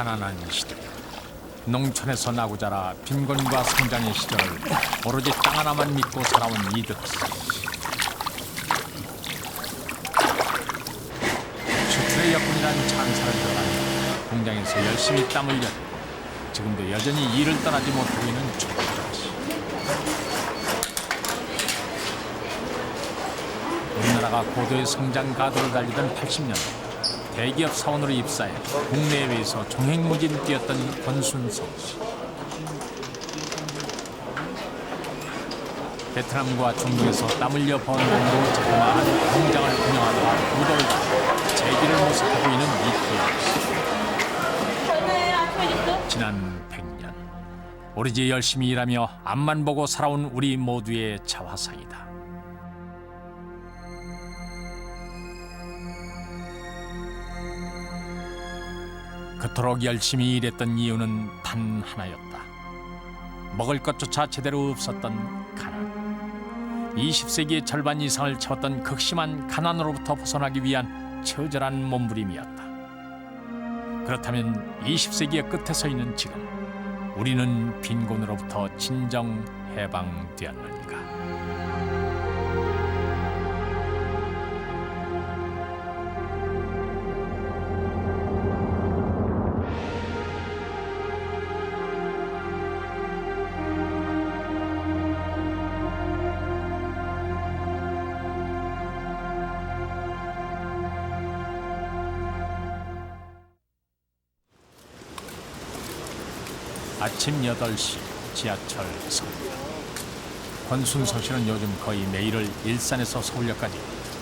가난한 시대, 농촌에서 나고 자라 빈곤과 성장의 시절을 오로지 땅 하나만 믿고 살아온 이득수 씨. 수출의 여군이란 찬사를 들어가며 공장에서 열심히 땀을 흘렸고 지금도 여전히 일을 떠나지 못하고 있는 조규정 씨. 우리나라가 고도의 성장 가도를 달리던 80년대 대기업 사원으로 입사해 국내외에서 종횡무진 뛰었던 권순성 씨. 베트남과 중국에서 땀 흘려 번 돈으로 자그마한 공장을 운영하다가 부도를 쳐 재기를 모색하고 있는 이태영 씨. 지난 100년 오로지 열심히 일하며 앞만 보고 살아온 우리 모두의 자화상이다. 그토록 열심히 일했던 이유는 단 하나였다. 먹을 것조차 제대로 없었던 가난. 20세기의 절반 이상을 채웠던 극심한 가난으로부터 벗어나기 위한 처절한 몸부림이었다. 그렇다면 20세기의 끝에 서 있는 지금 우리는 빈곤으로부터 진정 해방되었는가? 아침 8시 지하철 서울. 권순성 씨는 요즘 거의 매일을 일산에서 서울역까지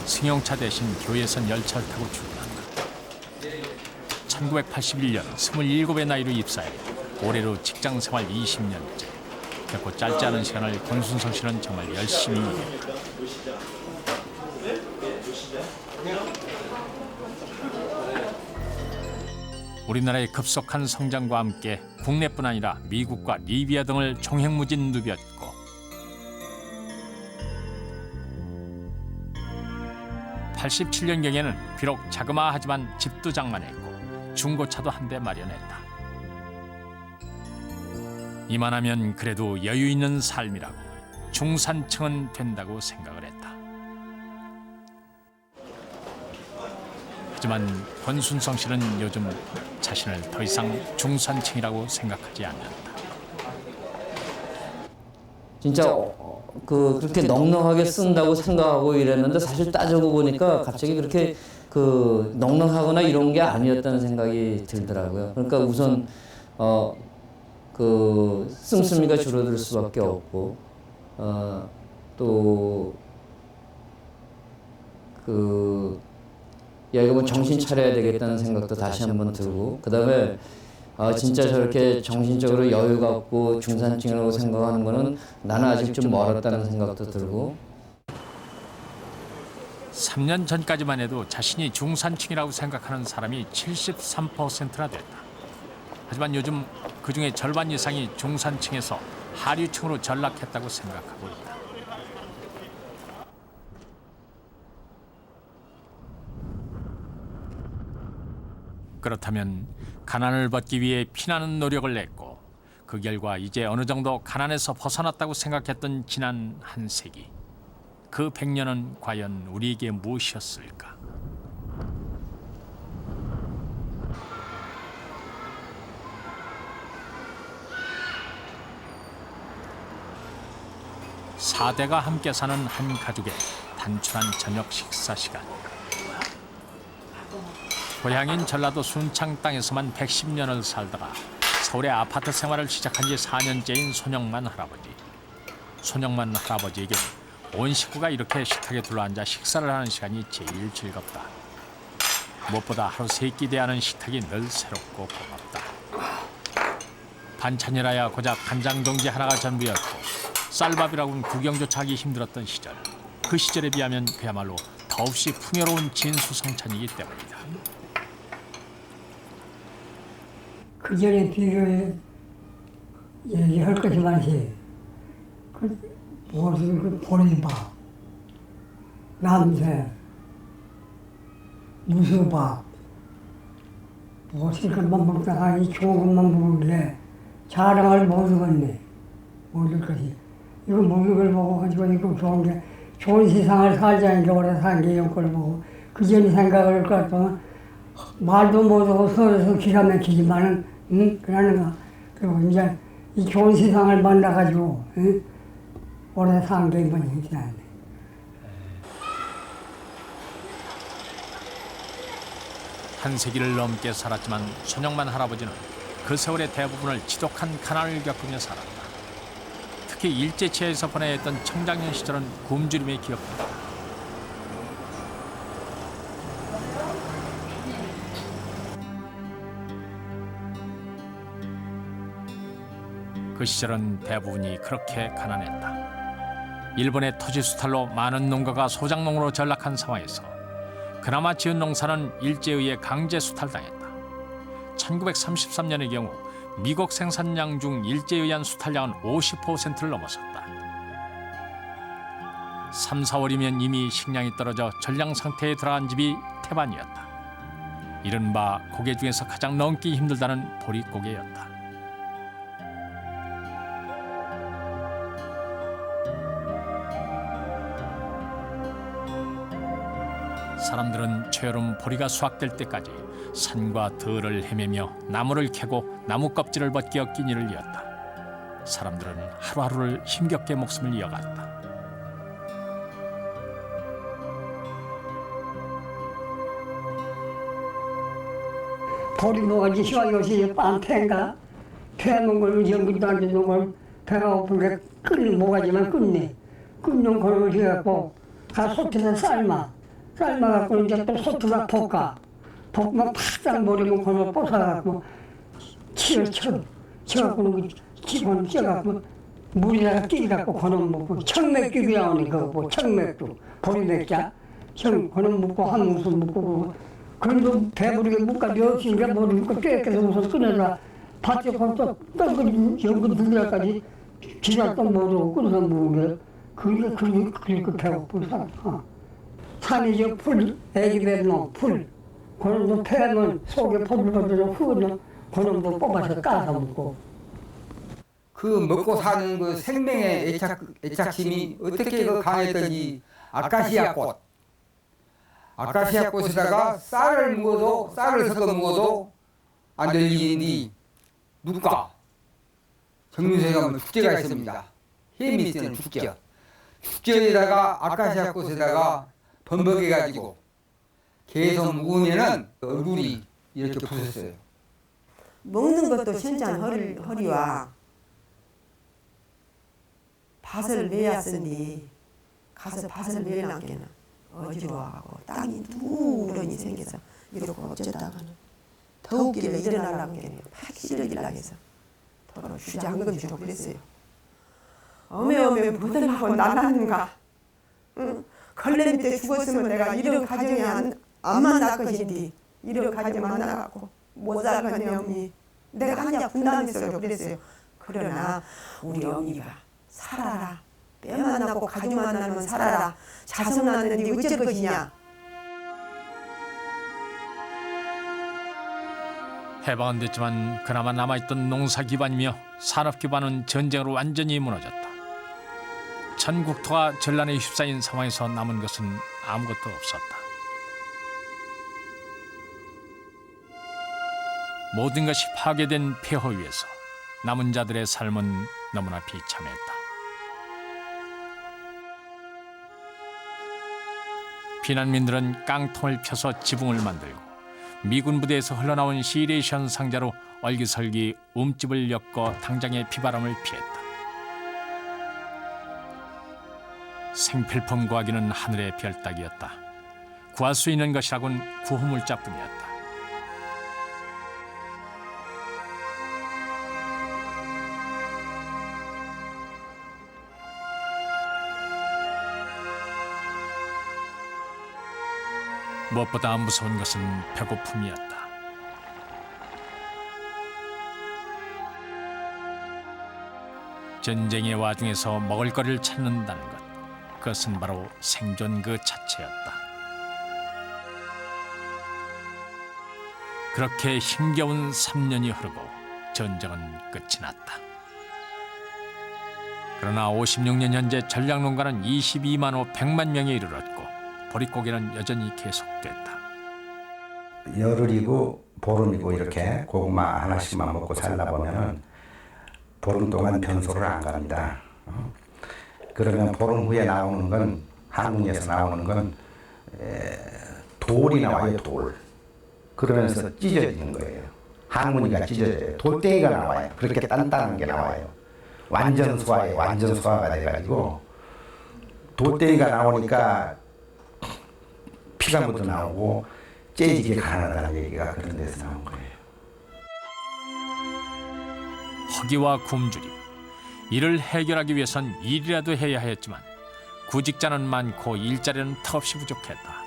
승용차 대신 교외선 열차를 타고 출근한다. 1981년 27의 나이로 입사해 올해로 직장생활 20년째. 결코 짧지 않은 시간을 권순성 씨는 정말 열심히 일했다. 우리나라의 급속한 성장과 함께 국내뿐 아니라 미국과 리비아 등을 종횡무진 누볐고 (87년경에는) 비록 자그마하지만 집도 장만했고 중고차도 한 대 마련했다. 이만하면 그래도 여유 있는 삶이라고 중산층은 된다고 생각을 했다. 하지만 권순성 씨는 요즘 자신을 더 이상 중산층이라고 생각하지 않는다. 진짜 그렇게 넉넉하게 쓴다고 생각하고 이랬는데 사실 따져보고 보니까 갑자기 그렇게 넉넉하거나 이런 게 아니었다는 생각이 들더라고요. 그러니까 우선 씀씀이가 줄어들 수밖에 없고 야, 이거 뭐 정신 차려야 되겠다는 생각도 다시 한번 들고, 그 다음에 진짜 저렇게 정신적으로 여유 갖고 중산층이라고 생각하는 거는 나는 아직 좀 멀었다는 생각도 들고. 3년 전까지만 해도 자신이 중산층이라고 생각하는 사람이 73%나 됐다. 하지만 요즘 그중에 절반 이상이 중산층에서 하류층으로 전락했다고 생각하고 있다. 그렇다면 가난을 벗기 위해 피나는 노력을 냈고 그 결과 이제 어느 정도 가난에서 벗어났다고 생각했던 지난 한 세기. 그 100년은 과연 우리에게 무엇이었을까? (4대가) 함께 사는 한 가족의 단출한 저녁 식사 시간. 고향인 전라도 순창 땅에서만 110년을 살다가 서울의 아파트 생활을 시작한 지 4년째인 손영만 할아버지. 손영만 할아버지에게 온 식구가 이렇게 식탁에 둘러앉아 식사를 하는 시간이 제일 즐겁다. 무엇보다 하루 3끼 대하는 식탁이 늘 새롭고 고맙다. 반찬이라야 고작 간장 동지 하나가 전부였고 쌀밥이라고는 구경조차 하기 힘들었던 시절. 그 시절에 비하면 그야말로 더없이 풍요로운 진수성찬이기 때문이다. 그 전에 비교해 얘기할 것이 많지. 무슨 보리밥, 남새, 무수밥, 무엇을 것만 먹다가 이 좋은 것만 먹는데 자랑을 못 하겠네. 모든 것이. 이거 먹는 걸 먹어가지고 이거 좋은 게 좋은 세상을 살자니까 오래 산게 이걸 보고 그전 생각을 갖다가 말도 못하고 서로서 기가 막히지만은 그러는가. 그리고 이제 이 좋은 세상을 만나가지고 오래 산게 뭐지. 한 세기를 넘게 살았지만 손영만 할아버지는 그 세월의 대부분을 지독한 가난을 겪으며 살았다. 특히 일제치하에서 보내야 했던 청장년 시절은 굶주림에 기억한다. 그 시절은 대부분이 그렇게 가난했다. 일본의 토지 수탈로 많은 농가가 소작농으로 전락한 상황에서 그나마 지은 농사는 일제에 의해 강제 수탈당했다. 1933년의 경우 미국 생산량 중 일제에 의한 수탈량은 50%를 넘어섰다. 3, 4월이면 이미 식량이 떨어져 전량 상태에 들어간 집이 태반이었다. 이른바 고개 중에서 가장 넘기 힘들다는 보릿고개였다. 사람들은 초여름 보리가 수확될 때까지 산과 들을 헤매며 나무를 캐고 나무 껍질을 벗겨 끼니를 이었다. 사람들은 하루하루를 힘겹게 목숨을 이어갔다. 보리 뭐가지 시와 요새 빵태인가? 태는 걸 연기도 안 주는 걸 배가 고픈 게 끓는 모가지만 끓네. 끓는 걸 해갖고 가 소트에서 삶아갖고 이제 또 소트가 볶아. 볶으면 팍 버리면 그걸 뽀사갖고 쳐갖고 기본 쪄갖고 물에다가 끼갖고 그놈 먹고 청맥죽이라고 하니 그거 뭐 청맥죽 보리맥자 그놈 먹고 한 무술 먹고 그래도 배부르게 묶어져 있으니까 모르니까 깨끗해서 무슨 꺼내서 밭에 가서 떡을 연근 들려까지 지랄도 모르고 끊어서 먹는 게 그게 배고픈 사람. 산이 저 풀, 애기 뱉는 풀. 그놈도 패는 속에 포들포들 후는 그놈도 뽑아서 까서 먹고. 그 먹고 사는 그 생명의 애착심이 어떻게 그 강했던지 아카시아 꽃. 아카시아 꽃에다가 쌀을 섞어 먹어도 안 들리니 누가 정민소에 가면 축제가 있습니다. 햄이 있는 축제. 축제에다가 아카시아 꽃에다가 범벅해가지고 계속 묵으면은 얼굴이 이렇게 부었어요. 먹는 것도 신장 허리와 밭을 매였으니 가서 밭을 매려기는 어지러워하고 땅이 누런이 생겨서 이렇게 어쩌다가는 더욱길래 일어나려고 하면 팍 시러지려고 해서 더러 주장금 주고 그랬어요. 어메어메 뭐들하고 날았는가. 걸레 밑에 죽었으면 내가 이런 가정이 안 만날 것인데 이런 가정 만나갖고 못 살겠네 어머니. 내가 한자 분담했어요 그랬어요. 그러나 우리 어머니가 살아라. 뼈 만나고 가족 만나면 살아라. 자손 낳는데 어쩔 것이냐. 해방은 됐지만 그나마 남아있던 농사 기반이며 산업 기반은 전쟁으로 완전히 무너졌다. 전국토가 전란에 휩싸인 상황에서 남은 것은 아무것도 없었다. 모든 것이 파괴된 폐허 위에서 남은 자들의 삶은 너무나 비참했다. 피난민들은 깡통을 펴서 지붕을 만들고 미군 부대에서 흘러나온 시레이션 상자로 얼기설기 움집을 엮어 당장의 비바람을 피했다. 생필품 구하기는 하늘의 별 따기였다. 구할 수 있는 것이라곤 구호물자뿐이었다. 무엇보다 무서운 것은 배고픔이었다. 전쟁의 와중에서 먹을거리를 찾는다는 것, 그것은 바로 생존 그 자체였다. 그렇게 힘겨운 3년이 흐르고 전쟁은 끝이 났다. 그러나 56년 현재 전략농가는 22만 호 100만 명에 이르렀고 보릿고개는 여전히 계속됐다. 열흘이고 보름이고 이렇게 고구마 하나씩만 먹고 살다 보면은 보름 동안 변소를 안 갑니다. 그러면 보름 후에 나오는 건 한국에서 나오는 건 돌이 나와요, 돌. 그러면서 찢어지는 거예요. 항문이가 찢어져요. 돌덩이가 나와요. 그렇게 단단한 게 나와요. 완전 소화예요. 완전 소화가 돼가지고 돌덩이가 나오니까 피가 묻어 나오고 째지게 가난하다는 얘기가 그런 데서 나온 거예요. 허기와 굶주림. 이를 해결하기 위해선 일이라도 해야 하였지만 구직자는 많고 일자리는 턱없이 부족했다.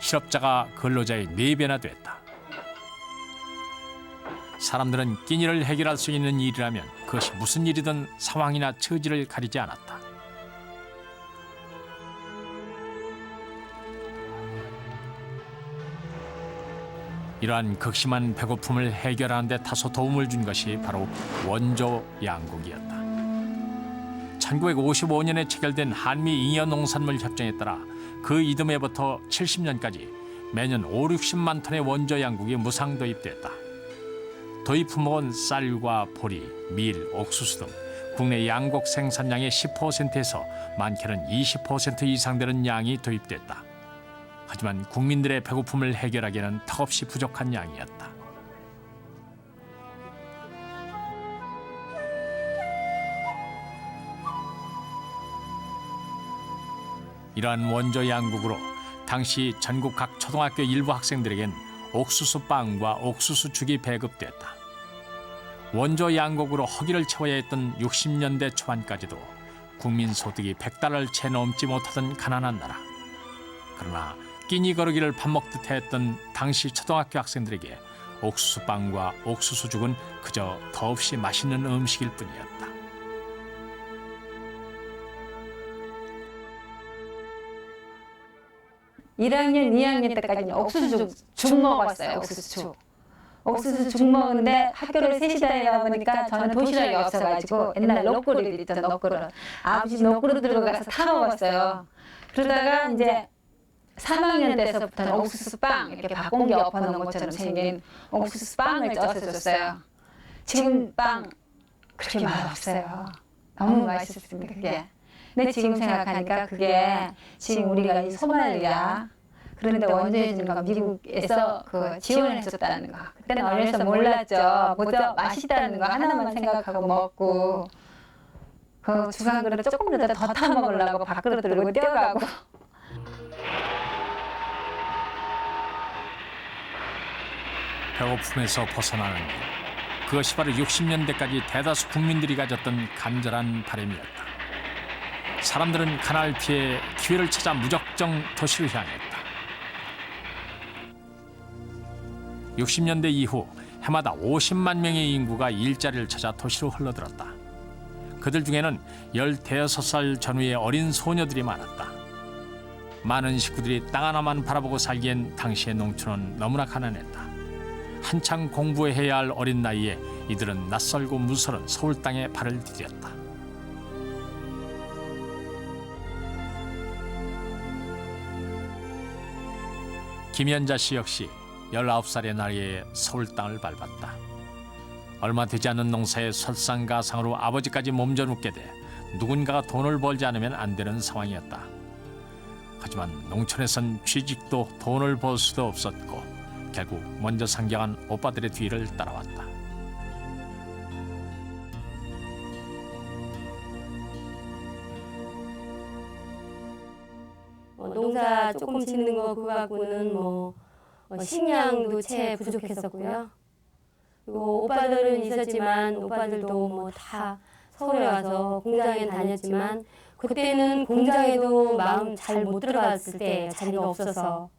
실업자가 근로자의 4배나 됐다. 사람들은 끼니를 해결할 수 있는 일이라면 그것이 무슨 일이든 상황이나 처지를 가리지 않았다. 이러한 극심한 배고픔을 해결하는 데 다소 도움을 준 것이 바로 원조 양국이었다. 1955년에 체결된 한미 잉여농산물 협정에 따라 그 이듬해부터 70년까지 매년 5, 60만 톤의 원조 양국이 무상 도입됐다. 도입 품목은 쌀과 보리, 밀, 옥수수 등 국내 양곡 생산량의 10%에서 많게는 20% 이상 되는 양이 도입됐다. 하지만 국민들의 배고픔을 해결하기에는 턱없이 부족한 양이었다. 이러한 원조 양국으로 당시 전국 각 초등학교 일부 학생들에겐 옥수수빵과 옥수수죽이 배급됐다. 원조 양국으로 허기를 채워야 했던 60년대 초반까지도 국민 소득이 100달러를 채 넘지 못하던 가난한 나라. 그러나 끼니 거르기를 밥 먹듯 했던 당시 초등학교 학생들에게 옥수수빵과 옥수수죽은 그저 더없이 맛있는 음식일 뿐이었다. (1학년) (2학년) 때까지는 옥수수죽 먹었어요. 옥수수죽 먹었는데 학교를 3시 다니다 보니까 저는 도시락이 없어가지고 옛날 녹그릇 있죠, 녹그릇. 아버지 녹그릇 들어가서 타 먹었어요. 그러다가 이제 3학년 때서부터는 옥수수빵, 이렇게 밥공기 엎어놓은 것처럼 생긴 옥수수빵을 쪄서 줬어요. 지금 빵 그렇게 맛없어요. 너무 맛있었습니다, 그게. 근데 지금 생각하니까 그게 지금 우리가 이 소말리아, 그런데 원조해주는 거 미국에서 그 지원해줬다는 거. 그때는 어려서 몰랐죠. 먼저 맛있다는 거 하나만 생각하고 먹고, 그 주간 그릇 조금이라도 더 타 먹으려고 밥그릇 들고 뛰어가고. 배고픔에서 벗어나는 일. 그것이 바로 60년대까지 대다수 국민들이 가졌던 간절한 바람이었다. 사람들은 가난을 피해 기회를 찾아 무작정 도시로 향했다. 60년대 이후 해마다 50만 명의 인구가 일자리를 찾아 도시로 흘러들었다. 그들 중에는 15살 전후의 어린 소녀들이 많았다. 많은 식구들이 땅 하나만 바라보고 살기엔 당시의 농촌은 너무나 가난했다. 한창 공부해야 할 어린 나이에 이들은 낯설고 무서운 서울 땅에 발을 디뎠다. 김연자 씨 역시 19살의 나이에 서울 땅을 밟았다. 얼마 되지 않은 농사의 설상가상으로 아버지까지 몸져 눕게 돼 누군가가 돈을 벌지 않으면 안 되는 상황이었다. 하지만 농촌에선 취직도 돈을 벌 수도 없었고 결국 먼저 상경한 오빠들의 뒤를 따라왔다. 농사 조금 짓는 거 그거 갖고는 식량도 채 부족했었고요. 그리고 오빠들은 있었지만 오빠들도 뭐 다 서울에 와서 공장에 다녔지만 그때는 공장에도 마음 잘 못 들어갔을 때 자리가 없어서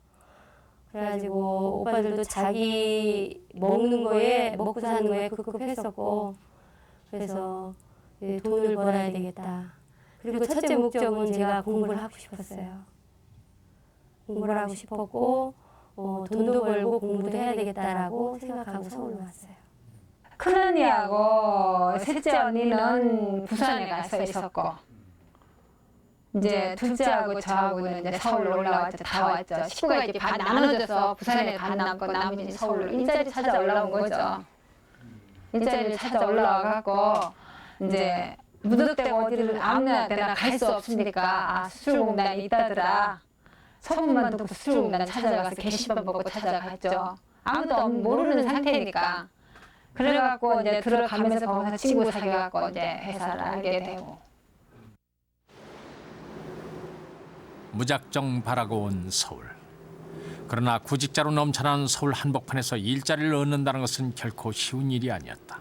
그래가지고 오빠들도 자기 먹는 거에 먹고 사는 거에 급급했었고 그래서 돈을 벌어야 되겠다. 그리고 첫째 목적은 제가 공부를 하고 싶었어요. 공부를 하고 싶었고 돈도 벌고 공부도 해야 되겠다라고 생각하고 서울로 왔어요. 큰언니하고 셋째 언니는 부산에 가서 있었고 이제 둘째하고 저하고는 이제 서울로 올라왔죠. 다 왔죠. 식구가 이제 반 나눠져서 부산에 반 남고 나머지는 서울로 일자리 찾아 올라온 거죠. 일자리를 찾아 올라와갖고 이제 무턱대고 어디를 아무나 데나 갈 수 없으니까 수출공단이 있다더라. 소문만 듣고 수출공단 찾아가서 게시판 보고 찾아갔죠. 아무도 모르는 상태니까. 그래갖고 이제 들어가면서 거기서 친구 사귀어갖고 이제 회사를 알게 되고. 무작정 바라고 온 서울. 그러나 구직자로 넘쳐나는 서울 한복판에서 일자리를 얻는다는 것은 결코 쉬운 일이 아니었다.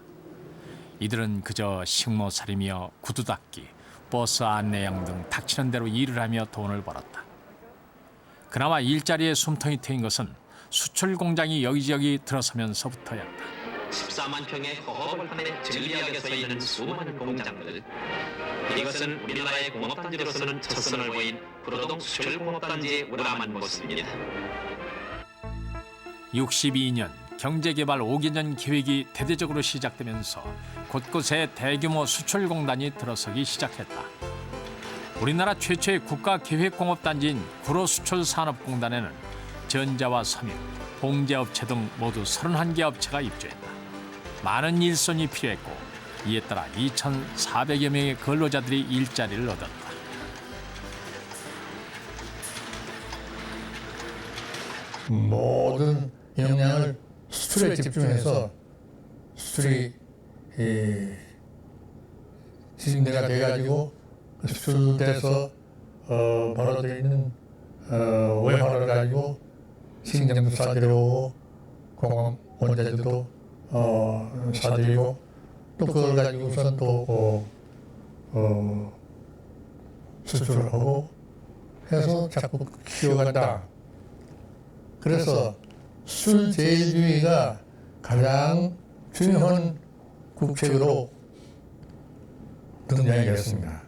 이들은 그저 식모살이며 구두 닦기, 버스 안내양 등 닥치는 대로 일을 하며 돈을 벌었다. 그나마 일자리에 숨통이 트인 것은 수출 공장이 여기저기 들어서면서부터였다. 14만 평의 허허벌판에 진리하게 서 있는 수많은 공장들. 이것은 우리나라의 공업단지로서는 첫 선을 보인 구로동 수출공업단지의 우람한 모습입니다. 62년 경제개발 5개년 계획이 대대적으로 시작되면서 곳곳에 대규모 수출공단이 들어서기 시작했다. 우리나라 최초의 국가계획공업단지인 구로수출산업공단에는 전자와 섬유, 봉제업체 등 모두 31개 업체가 입주했다. 많은 일손이 필요했고 이에 따라 2,400여 명의 근로자들이 일자리를 얻었다. 모든 역량을 수출에 집중해서 수출이 진행가 돼가지고 수출돼서 벌어들이는 외화를 가지고 식량도 사들여오고 공업 원자재도 사들이고 또 그걸 가지고선 또 수출을 하고 해서 자꾸 키워간다. 그래서 수출 제일주의가 가장 중요한 국책으로 등장이 됐습니다.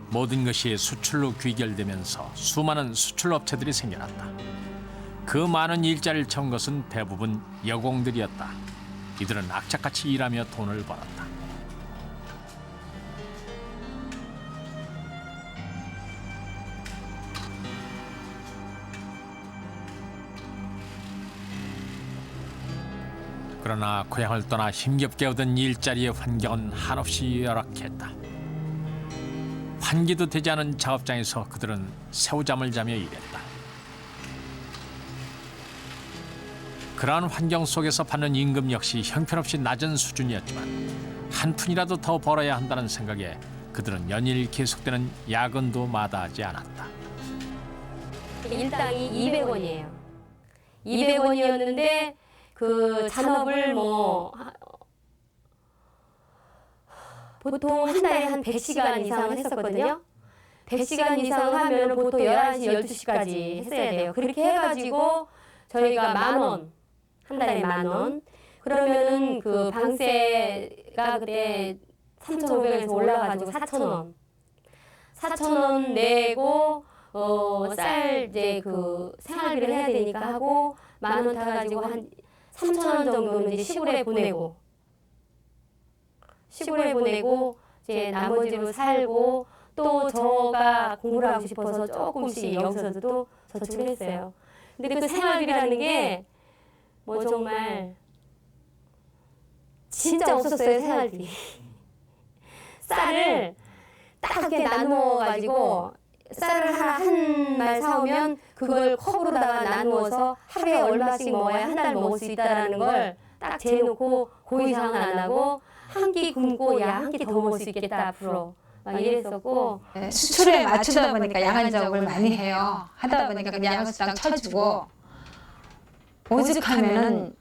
모든 것이 수출로 귀결되면서 수많은 수출업체들이 생겨났다. 그 많은 일자리를 채운 것은 대부분 여공들이었다. 이들은 악착같이 일하며 돈을 벌었다. 그러나 고향을 떠나 힘겹게 얻은 일자리의 환경은 한없이 열악했다. 환기도 되지 않은 작업장에서 그들은 새우잠을 자며 일했다. 그러한 환경 속에서 받는 임금 역시 형편없이 낮은 수준이었지만 한 푼이라도 더 벌어야 한다는 생각에 그들은 연일 계속되는 야근도 마다하지 않았다. 일당이 200원이에요. 200원이었는데 그 잔업을 보통 한 달에 한 100시간 이상을 했었거든요. 100시간 이상 하면 보통 11시, 12시까지 했어야 돼요. 그렇게 해가지고 저희가 10,000원, 한 달에 10,000원. 그러면은 그 방세가 그때 3,500원에서 올라가지고 4,000원. 4,000원 내고 쌀 이제 그 생활비를 해야 되니까 하고 10,000원 타가지고 한 3,000원 정도는 이제 시골에 보내고 이제 나머지로 살고 또 저가 공부를 하고 싶어서 조금씩 여기서도 저축을 했어요. 근데 그 생활비라는 게 뭐 정말 진짜 없었어요, 생활비. 쌀을 딱 이렇게 나누어가지고 쌀을 한 말 사오면 그걸 컵으로다가 나누어서 하루에 얼마씩 먹어야 한 달 먹을 수 있다는 걸 딱 재놓고 그 이상은 안 하고 한 끼 굶고 야 한 끼 더 먹을 수 있겠다 앞으로 막 이랬었고. 수출에 맞추다 보니까 야간 작업을 많이 해요. 하다 보니까 그 야간 수당 쳐주고 오죽하면은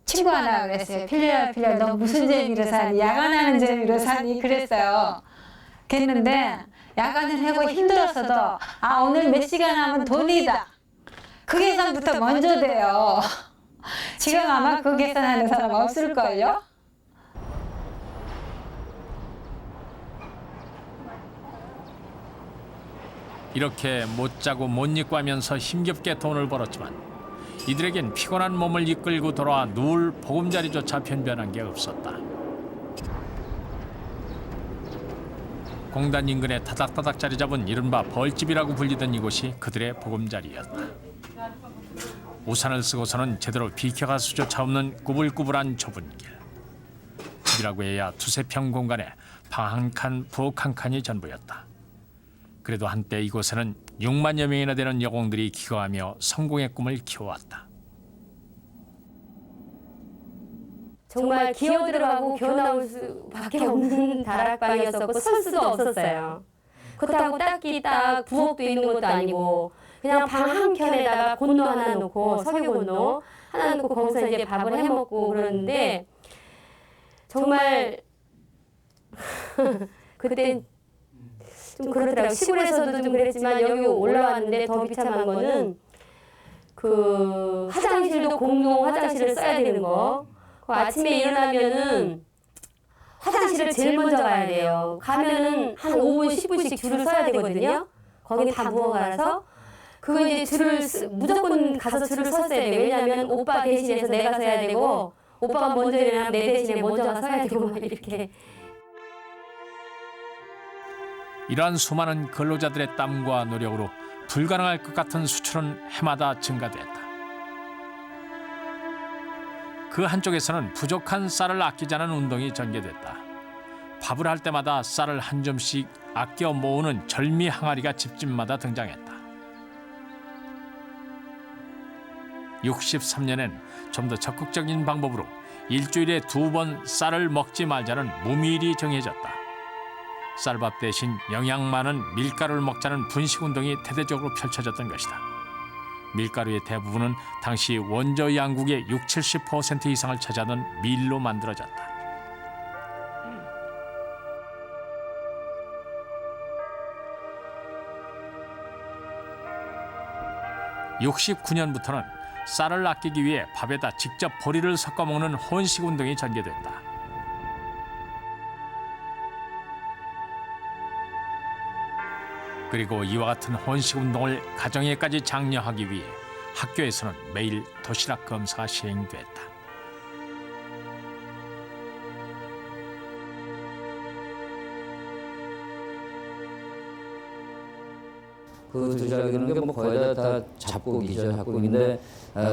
친구 하나 그랬어요. 필리야 너 무슨 재미로 사니? 야간하는 재미로 사니? 그랬어요. 그랬는데 야간을 하고 힘들었어도 오늘 몇 시간 하면 돈이다. 그 계산부터 먼저 돼요. 지금 아마 그 계산하는 사람 없을걸요? 이렇게 못 자고 못 입고 하면서 힘겹게 돈을 벌었지만 이들에겐 피곤한 몸을 이끌고 돌아와 누울 보금자리조차 변변한 게 없었다. 공단 인근에 타닥타닥 자리 잡은 이른바 벌집이라고 불리던 이곳이 그들의 보금자리였다. 우산을 쓰고서는 제대로 비켜갈 수조차 없는 꾸불꾸불한 좁은 길. 집이라고 해야 두세 평 공간에 방 한 칸, 부엌 한 칸이 전부였다. 그래도 한때 이곳에는 6만여 명이나 되는 여공들이 기거하며 성공의 꿈을 키워왔다. 정말 기어 들어가고 기어 나올 수밖에 없는 다락방이었었고 설 수도 없었어요. 그렇다고 딱히 딱 부엌도 있는 것도 아니고 그냥 방 한 켠에다가 곤로 하나 놓고 석유 곤로 하나 놓고 거기서 이제 밥을 해 먹고 그러는데 정말 그때 좀 그렇더라고요. 시골에서도 좀 그랬지만 여기 올라왔는데 더 비참한 거는 그 화장실도 공용 화장실을 써야 되는 거. 그 아침에 일어나면은 화장실을 제일 먼저 가야 돼요. 가면은 한 5분, 10분씩 줄을 서야 되거든요. 거긴 다 부엌이라서 그거 이제 무조건 가서 줄을 섰어야 돼요. 왜냐하면 오빠 대신해서 내가 서야 되고 오빠가 먼저 일어나면 내 대신에 먼저 가서 서야 되고 막 이렇게. 이러한 수많은 근로자들의 땀과 노력으로 불가능할 것 같은 수출은 해마다 증가됐다. 그 한쪽에서는 부족한 쌀을 아끼자는 운동이 전개됐다. 밥을 할 때마다 쌀을 한 점씩 아껴 모으는 절미 항아리가 집집마다 등장했다. 63년엔 좀 더 적극적인 방법으로 일주일에 2번 쌀을 먹지 말자는 무미일이 정해졌다. 쌀밥 대신 영양 많은 밀가루를 먹자는 분식운동이 대대적으로 펼쳐졌던 것이다. 밀가루의 대부분은 당시 원조 양국의 60-70% 이상을 차지하던 밀로 만들어졌다. (69년부터는) 쌀을 아끼기 위해 밥에다 직접 보리를 섞어 먹는 혼식운동이 전개됐다. 그리고 이와 같은 혼식운동을 가정에까지 장려하기 위해 학교에서는 매일 도시락 검사가 시행됐다. 그 도시락이라는 게 뭐 거의 다 잡곡이죠. 잡곡인데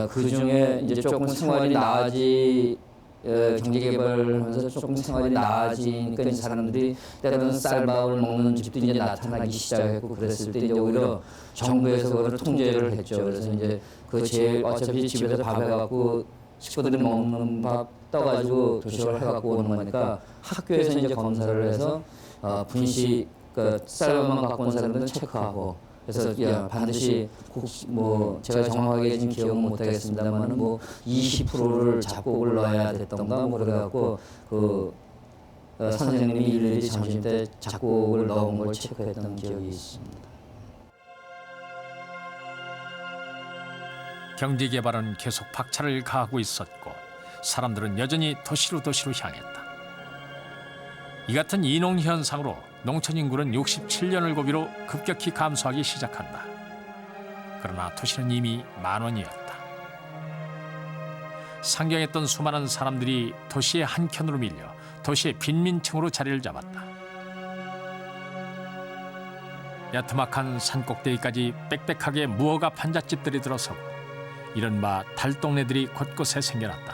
그 중에 이제 조금 생활이 경제개발하면서 조금 생활이 나아지니까 이제 사람들이 때로는 쌀밥을 먹는 집도 이제 나타나기 시작했고 그랬을 때 이제 오히려 정부에서 그걸 통제를 했죠. 그래서 이제 그 제일 어차피 집에서 밥 해갖고 식구들이 먹는 밥 떠가지고 도시락을 해갖고 오는 거니까 학교에서 이제 검사를 해서 분식 그 쌀밥만 갖고 온 사람들은 체크하고. 그래서 반드시 뭐 제가 정확하게 지금 기억은 못하겠습니다만 뭐 20%를 잡곡을 넣어야 됐던가 뭐 그래갖고 그 선생님이 일일이 점심 때 잡곡을 넣은 걸 체크했던 기억이 있습니다. 경제 개발은 계속 박차를 가하고 있었고 사람들은 여전히 도시로 향했다. 이 같은 이농 현상으로 농촌 인구는 67년을 고비로 급격히 감소하기 시작한다. 그러나 도시는 이미 만원이었다. 상경했던 수많은 사람들이 도시의 한켠으로 밀려 도시의 빈민층으로 자리를 잡았다. 야트막한 산꼭대기까지 빽빽하게 무허가 판잣집들이 들어서고 이른바 달동네들이 곳곳에 생겨났다.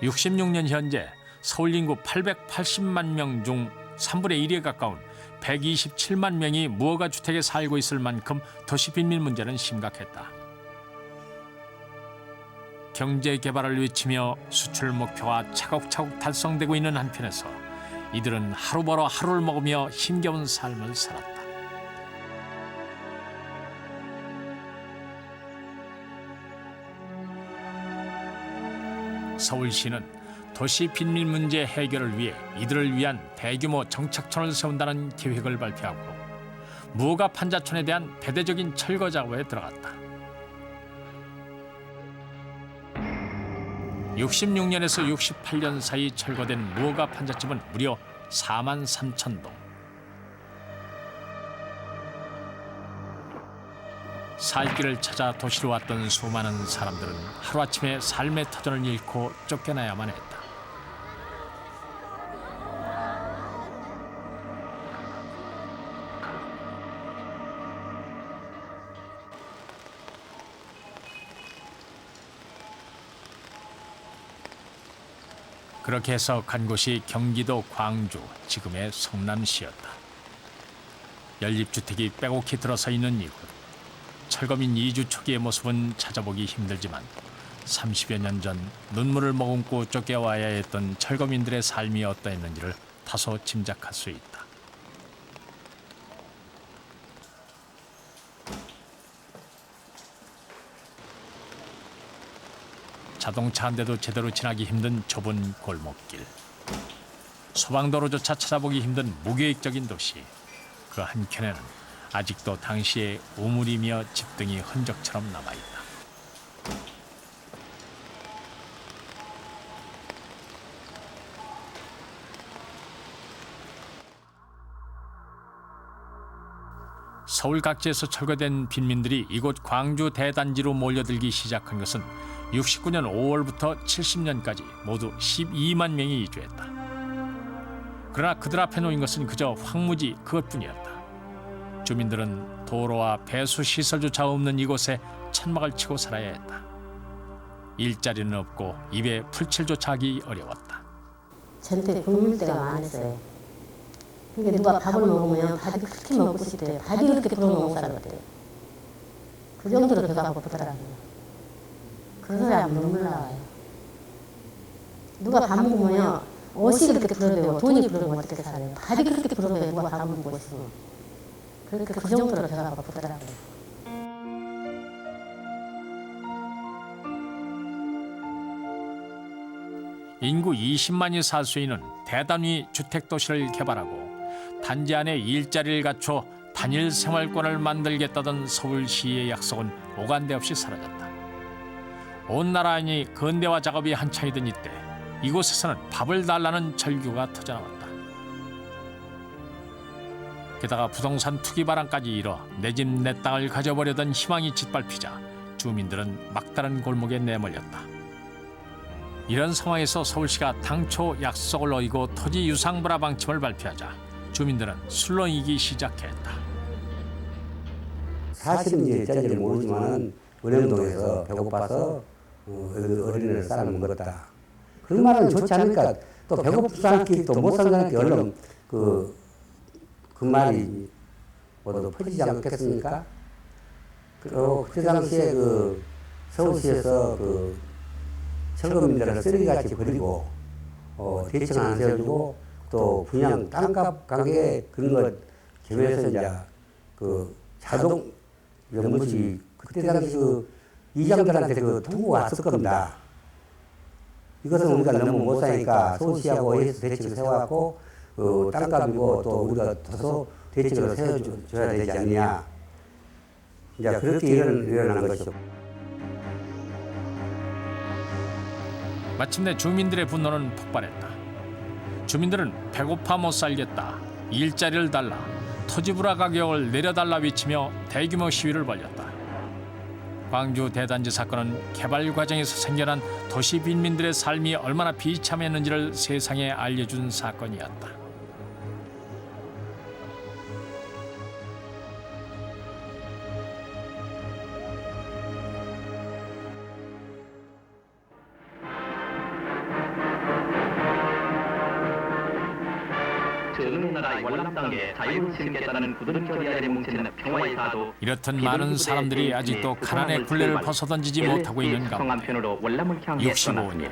66년 현재 서울 인구 880만 명 중 3분의 1에 가까운 127만 명이 무허가 주택에 살고 있을 만큼 도시 빈민 문제는 심각했다. 경제 개발을 외치며 수출 목표가 차곡차곡 달성되고 있는 한편에서 이들은 하루 벌어 하루를 먹으며 힘겨운 삶을 살았다. 서울시는 도시 빈민 문제 해결을 위해 이들을 위한 대규모 정착촌을 세운다는 계획을 발표하고 무허가 판자촌에 대한 대대적인 철거 작업에 들어갔다. 66년에서 68년 사이 철거된 무허가 판잣집은 무려 43,000동. 살 길을 찾아 도시로 왔던 수많은 사람들은 하루아침에 삶의 터전을 잃고 쫓겨나야만 했다. 그렇게 해서 간 곳이 경기도 광주, 지금의 성남시였다. 연립주택이 빼곡히 들어서 있는 이곳. 철거민 이주 초기의 모습은 찾아보기 힘들지만 30여 년 전 눈물을 머금고 쫓겨와야 했던 철거민들의 삶이 어떠했는지를 다소 짐작할 수 있다. 자동차 한 대도 제대로 지나기 힘든 좁은 골목길. 소방도로조차 찾아보기 힘든 무계획적인 도시. 그 한켠에는 아직도 당시의 우물이며 집등이 흔적처럼 남아있다. 서울 각지에서 철거된 빈민들이 이곳 광주 대단지로 몰려들기 시작한 것은 69년 5월부터 70년까지 모두 12만 명이 이주했다. 그러나 그들 앞에 놓인 것은 그저 황무지 그것뿐이었다. 주민들은 도로와 배수시설조차 없는 이곳에 천막을 치고 살아야 했다. 일자리는 없고 입에 풀칠조차 하기 어려웠다. 전체 굶을 때가 많았어요. 그러니까 누가 밥을 먹으면 밥이 그렇게 먹고 싶대요. 밥이 그렇게 부러먹고 살았대요. 그 정도로 배가 고프더라고요. 그 사람 눈물 나와요. 누가 밥 먹으면 옷이 그렇게 부러워요. 돈이 부러우면 어떻게 살아요. 밥이 그렇게 부러워요. 누가 밥을 먹고 있으면. 그러니까 그 정도로 배가 고프더라고요. 인구 20만이 살 수 있는 대단위 주택도시를 개발하고 단지 안에 일자리를 갖춰 단일 생활권을 만들겠다던 서울시의 약속은 오간데 없이 사라졌다. 온 나라인이 근대화 작업이 한창이던 이때 이곳에서는 밥을 달라는 절규가 터져나왔다. 게다가 부동산 투기 바람까지 일어 내 집 내 땅을 가져버려던 희망이 짓밟히자 주민들은 막다른 골목에 내몰렸다. 이런 상황에서 서울시가 당초 약속을 어기고 토지 유상불화 방침을 발표하자 주민들은 술렁이기 시작했다. 사실은 이제 일자리를 모르지만 은행동에서 배고파서 어린이를 쌀을 먹었다. 그런 말은 좋지 않으니까 또 배고프지 않게 또 못 산다니까 얼른 그 말이 모두 퍼지지 않겠습니까? 그리고 그 당시에 그 서울시에서 그 철거민들을 쓰레기같이 버리고 대책 안 세워주고 또 분양 땅값 관계 그런 것 겸해서 이제 그 자동 뭐지 그때 당시 그 이장들한테 그 통보가 왔을 겁니다. 이것은 우리가 너무 못 사니까 서울시하고 의해서 대책을 세워갖고 땅값이고 또 우리가 더서 대책을 세워줘야 되지 않냐. 이제 그렇게 일어난 것이죠. 마침내 주민들의 분노는 폭발했다. 주민들은 배고파 못 살겠다, 일자리를 달라, 토지불화 가격을 내려달라 외치며 대규모 시위를 벌였다. 광주 대단지 사건은 개발 과정에서 생겨난 도시 빈민들의 삶이 얼마나 비참했는지를 세상에 알려준 사건이었다. 이렇듯 많은 사람들이 아직도 가난의 굴레를 벗어던지지 못하고 있는 가운데 65년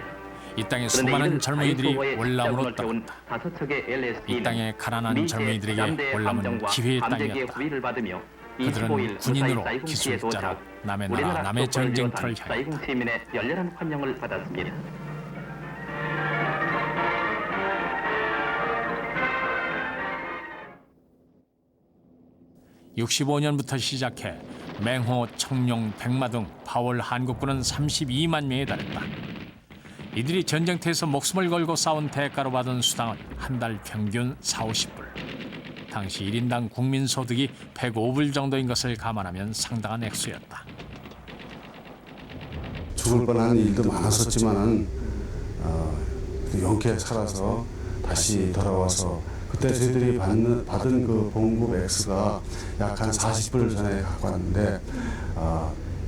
이 땅의 수많은 젊은이들이 월남으로 떠났다. 이 땅의 가난한 젊은이들에게 월남은 기회의 땅이었다. 그들은 군인으로, 기술자로 남의 나라, 남의 전쟁터를 향했다. 65년부터 시작해 맹호, 청룡, 백마 등 파월 한국군은 32만 명에 달했다. 이들이 전쟁터에서 목숨을 걸고 싸운 대가로 받은 수당은 한 달 평균 40, 50불. 당시 1인당 국민소득이 105불 정도인 것을 감안하면 상당한 액수였다. 죽을 뻔한 일도 많았었지만은 용케 살아서 다시 돌아와서 그때 저희들이 받은 그 봉급 액수가 약 한 40불 전에 갖고 왔는데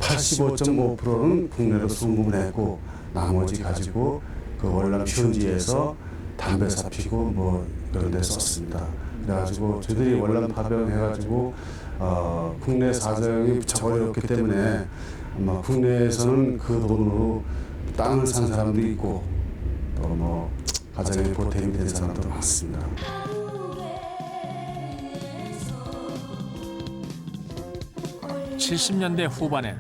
85.5%는 국내로 수문했고 나머지 가지고 그 월남 휴원지에서 담배 사피고 뭐 그런 데 썼습니다. 그래가지고 저희들이 월남 파병해가지고 국내 사정이 무척 어렵기 때문에 아마 국내에서는 그 돈으로 땅을 산 사람도 있고 또 뭐 가정에 보탬이 된 사람도 많습니다. (70년대) 후반에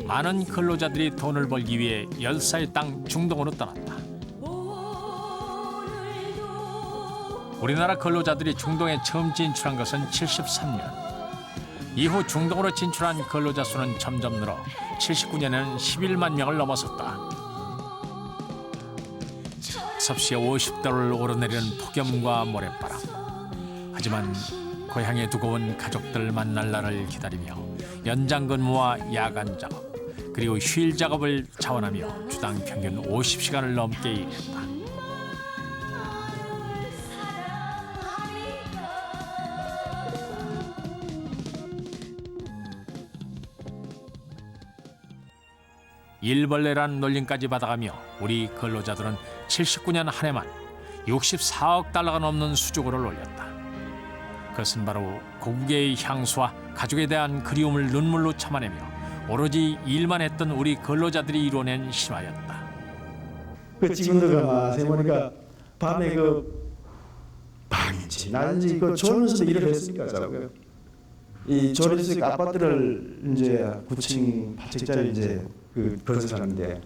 많은 근로자들이 돈을 벌기 위해 열사의 땅 중동으로 떠났다. 우리나라 근로자들이 중동에 처음 진출한 것은 73년. 이후 중동으로 진출한 근로자 수는 점점 늘어 79년에는 11만 명을 넘어섰다. 섭씨 50도를 오르내리는 폭염과 모래바람. 하지만 고향에 두고 온 가족들 만날 날을 기다리며 연장 근무와 야간 작업 그리고 휴일 작업을 자원하며 주당 평균 50시간을 넘게 일했다. 일벌레란 놀림까지 받아가며 우리 근로자들은 79년 한 해만 64억 달러가 넘는 수주고를 올렸다. 그것은 바로 고국의 향수와 가족에 대한 그리움을 눈물로 참아내며 오로지 일만 했던 우리 근로자들이 이뤄낸 신화였다. 그 지금도 가만 세모니까 밤에 그 방인지 낮인지 그 졸면서도 일을 했으니까 자고요. 이 조리식 아파트를 이제 9층, 8층짜리 이제 그 건설하는데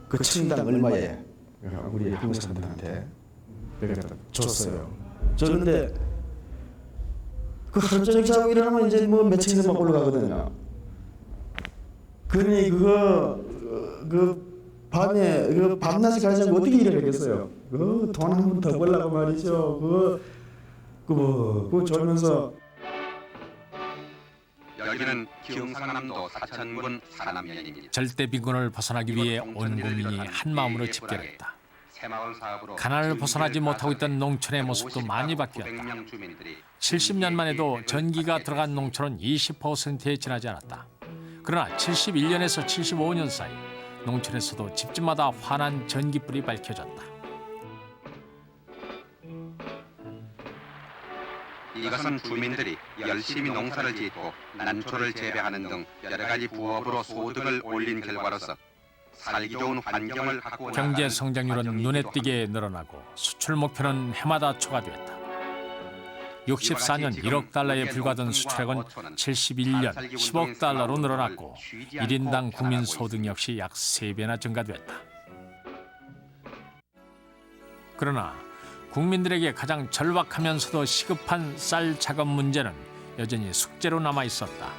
그 층당 얼마에 우리 공사들한테 줬어요. 줬는데 그 하루 종일 자고 일어나면 이제 뭐 몇 층에서 막 올라가거든요. 그러니 그 밤에 그 밤낮이 가지 않고 어떻게 일을 하겠어요? 그 돈 한 푼 더 벌라고 말이죠. 그거 졸면서. 여기는 경상남도 사천군 사남면입니다. 절대 빈곤을 벗어나기 위해 온 국민이 한 마음으로 집결했다. 가난을 벗어나지 못하고 있던 농촌의 모습도 많이 바뀌었다. 70년만 해도 전기가 들어간 농촌은 20%에 지나지 않았다. 그러나 71년에서 75년 사이 농촌에서도 집집마다 환한 전기불이 밝혀졌다. 이것은 주민들이 열심히 농사를 짓고 난초를 재배하는 등 여러 가지 부업으로 소득을 올린 결과로서 살기 좋은 환경을 갖고 경제 성장률은 눈에 띄게 늘어나고 수출 목표는 해마다 초과됐다. 64년 1억 달러에 불과던 수출액은 71년 10억 달러로 늘어났고 1인당 국민 소득 역시 약 3배나 증가됐다. 그러나 국민들에게 가장 절박하면서도 시급한 쌀 작업 문제는 여전히 숙제로 남아 있었다.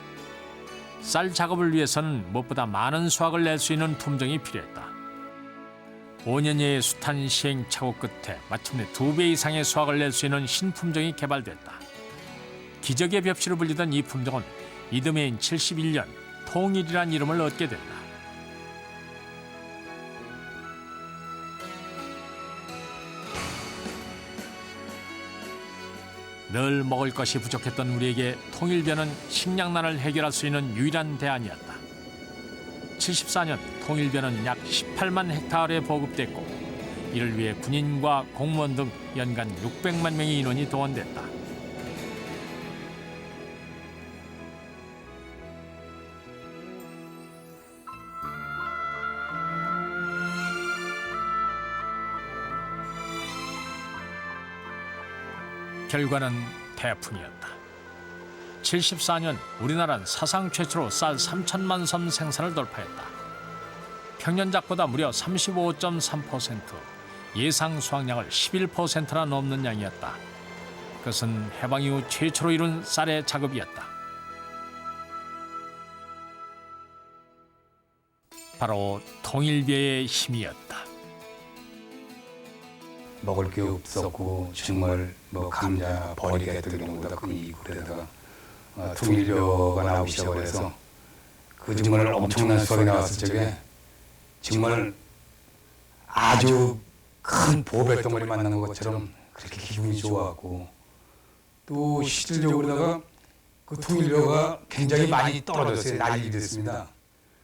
쌀 작업을 위해서는 무엇보다 많은 수확을 낼 수 있는 품종이 필요했다. 5년여의 숱한 시행착오 끝에 마침내 2배 이상의 수확을 낼 수 있는 신품종이 개발됐다. 기적의 벽시로 불리던 이 품종은 이듬해인 71년 통일이란 이름을 얻게 된다. 늘 먹을 것이 부족했던 우리에게 통일벼는 식량난을 해결할 수 있는 유일한 대안이었다. 74년 통일벼는 약 18만 헥타르에 보급됐고 이를 위해 군인과 공무원 등 연간 600만 명의 인원이 동원됐다. 결과는 태풍이었다. 74년 우리나라는 사상 최초로 쌀 3천만 섬 생산을 돌파했다. 평년작보다 무려 35.3%, 예상 수확량을 11%나 넘는 양이었다. 그것은 해방 이후 최초로 이룬 쌀의 작업이었다. 바로 통일벼의 힘이었다. 먹을 게 없었고 정말 뭐 감자 버리게 했던 경우보다 끊이고 그러다가 통일료가 나오기 시작해서 그 정말 엄청난 수확이 나왔을 적에 정말 아주 큰 보배덩어리 만난 것처럼 그렇게 기분이 좋았고 또 실질적으로다가 그 통일료가 굉장히 많이 떨어졌어요. 난리가 됐습니다.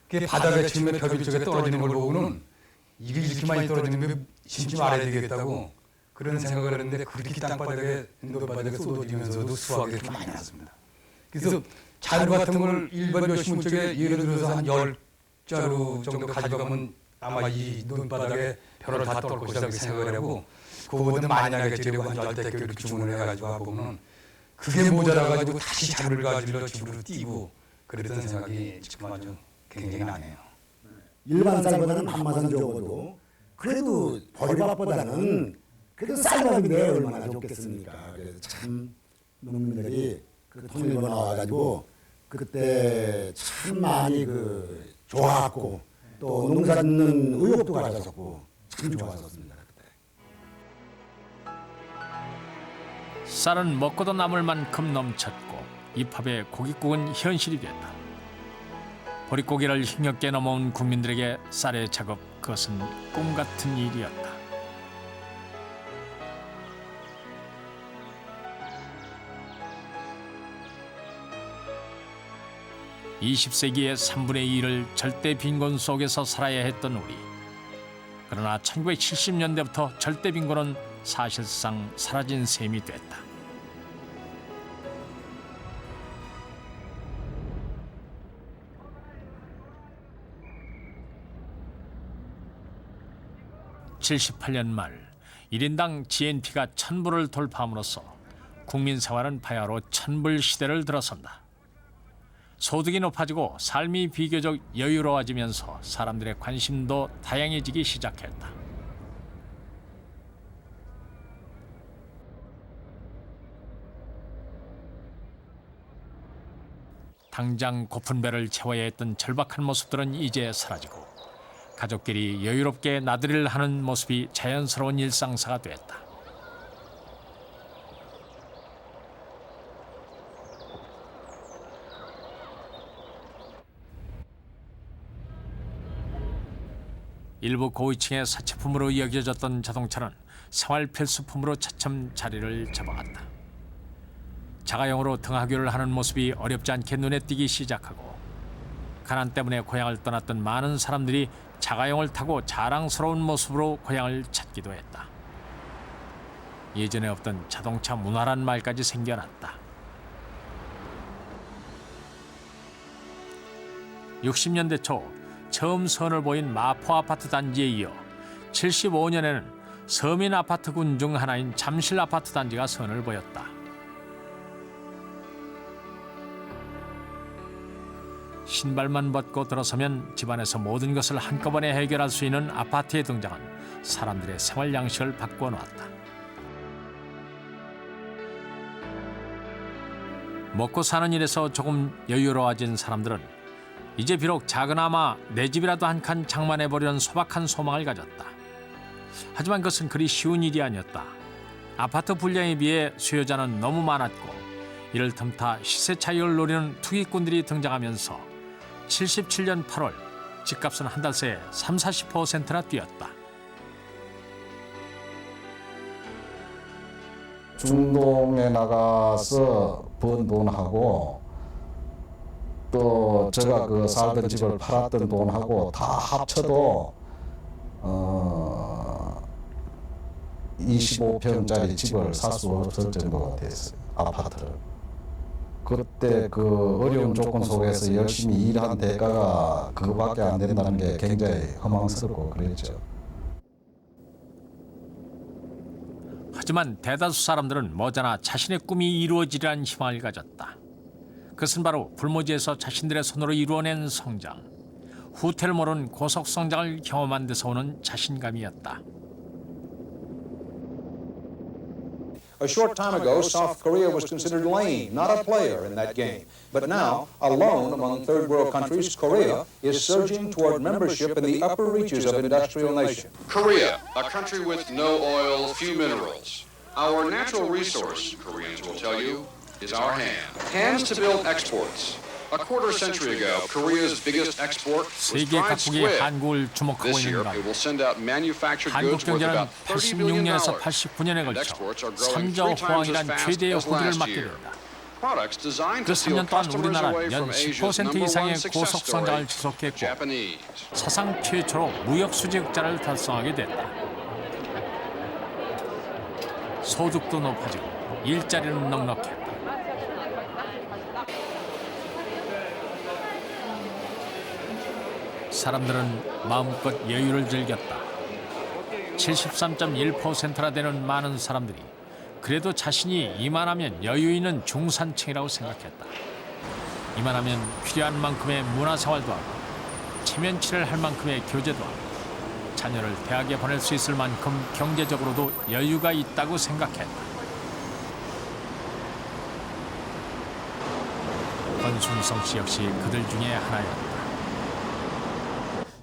그게 바닥에 처음에 벽일 쪽에 떨어지는 걸 보고는 이게 이렇게 많이 떨어지는 게 심지 말아야 되겠다고 그런 생각을 했는데 그렇게 땅바닥에 노바닥에 쏟아지면서도 수확이 그렇게 많이 났습니다. 그래서 자료 같은 걸 일반 요신문 쪽에 예를 들어서 한 10자루 정도 가져가면 아마 이 논바닥에 별을 다 떨 것이라고 생각을 하고 그거보다 많이 나겠지 그리고 한 10대 이렇게 주문을 해가지고 보면 그게 모자라가지고 다시 자료를 가지러 집으로 뛰고 그랬던 생각이 지금 아주 굉장히 나네요. 일반 쌀보다는 한마산 적어도 그래도 보리밥보다는 그래도 쌀밥인데 얼마나 좋겠습니까. 그래서 참 농민들이 그 통일로 나와가지고 그때 참 많이 그 좋았고 또 농사 짓는 의욕도 가졌었고 참 좋았었습니다. 쌀은 먹고도 남을 만큼 넘쳤고 입합의 고깃국은 현실이 됐다. 보릿고개를 힘겹게 넘어온 국민들에게 쌀의 작업 그것은 꿈 같은 일이었다. (20세기의) 3분의 2를 절대 빈곤 속에서 살아야 했던 우리. 그러나 1970년대부터 절대 빈곤은 사실상 사라진 셈이 됐다. (78년) 말 1인당 GNP가 1000불을 돌파함으로써 국민 생활은 바야흐로 천불 시대를 들어선다. 소득이 높아지고 삶이 비교적 여유로워지면서 사람들의 관심도 다양해지기 시작했다. 당장 고픈 배를 채워야 했던 절박한 모습들은 이제 사라지고 가족끼리 여유롭게 나들이를 하는 모습이 자연스러운 일상사가 됐다. 일부 고위층의 사치품으로 여겨졌던 자동차는 생활 필수품으로 차츰 자리를 잡아갔다. 자가용으로 등하교를 하는 모습이 어렵지 않게 눈에 띄기 시작하고 가난 때문에 고향을 떠났던 많은 사람들이 자가용을 타고 자랑스러운 모습으로 고향을 찾기도 했다. 예전에 없던 자동차 문화란 말까지 생겨났다. 60년대 초 처음 선을 보인 마포 아파트 단지에 이어 75년에는 서민 아파트군 중 하나인 잠실 아파트 단지가 선을 보였다. 신발만 벗고 들어서면 집안에서 모든 것을 한꺼번에 해결할 수 있는 아파트의 등장은 사람들의 생활 양식을 바꾸어 놓았다. 먹고 사는 일에서 조금 여유로워진 사람들은 이제 비록 작으나마 내 집이라도 한 칸 장만해보려는 소박한 소망을 가졌다. 하지만 그것은 그리 쉬운 일이 아니었다. 아파트 분량에 비해 수요자는 너무 많았고 이를 틈타 시세 차익을 노리는 투기꾼들이 등장하면서 77년 8월 집값은 한 달 새에 30-40%나 뛰었다. 중동에 나가서 번 돈하고 또 제가 그 살던 집을 팔았던 돈하고 다 합쳐도 25평짜리 집을 살 수 없을 정도가 됐어요. 아파트를. 그때 그 어려운 조건 속에서 열심히 일한 대가가 그거밖에 안 된다는 게 굉장히 허망스럽고 그랬죠. 하지만 대다수 사람들은 머지않아 자신의 꿈이 이루어지리란 희망을 가졌다. 그것은 바로 불모지에서 자신들의 손으로 이루어낸 성장, 후퇴를 모르는 고속 성장을 경험한 데서 오는 자신감이었다. A short time ago, South Korea was considered lame, not a player in that game. But now, alone among third world countries, Korea is surging toward membership in the upper reaches of industrial nation. Korea, a country with no oil, few minerals. Our natural resource, Koreans will tell you, is our hand. Hands to build exports. A quarter century ago, Korea's biggest export was 세계 fried 각국이 squid. 한국을 주목하고 This year, 있는 it 가 will send out manufactured 한국 goods worth 경제는 about $30 billion. 86년에서 89년에 And 걸쳐 exports are growing 3조 3 times as 호황이란 fast 최대의 as 호기를 last 맞게 year. 된다. Products designed 그 to steal 3년 동안 customers away 우리나라는 연 from Asia's 10% number 이상의 one success 고속 story, 성장을 지속했고 Japanese. 사상 최초로 무역 수지 흑자를 달성하게 됐다. 소득도 높아지고 일자리는 넉넉했다. 사람들은 마음껏 여유를 즐겼다. 73.1%나 되는 많은 사람들이 그래도 자신이 이만하면 여유 있는 중산층이라고 생각했다. 이만하면 필요한 만큼의 문화생활도 하고 체면치를 할 만큼의 교제도 하고 자녀를 대학에 보낼 수 있을 만큼 경제적으로도 여유가 있다고 생각했다. 권순성 씨 역시 그들 중에 하나였다.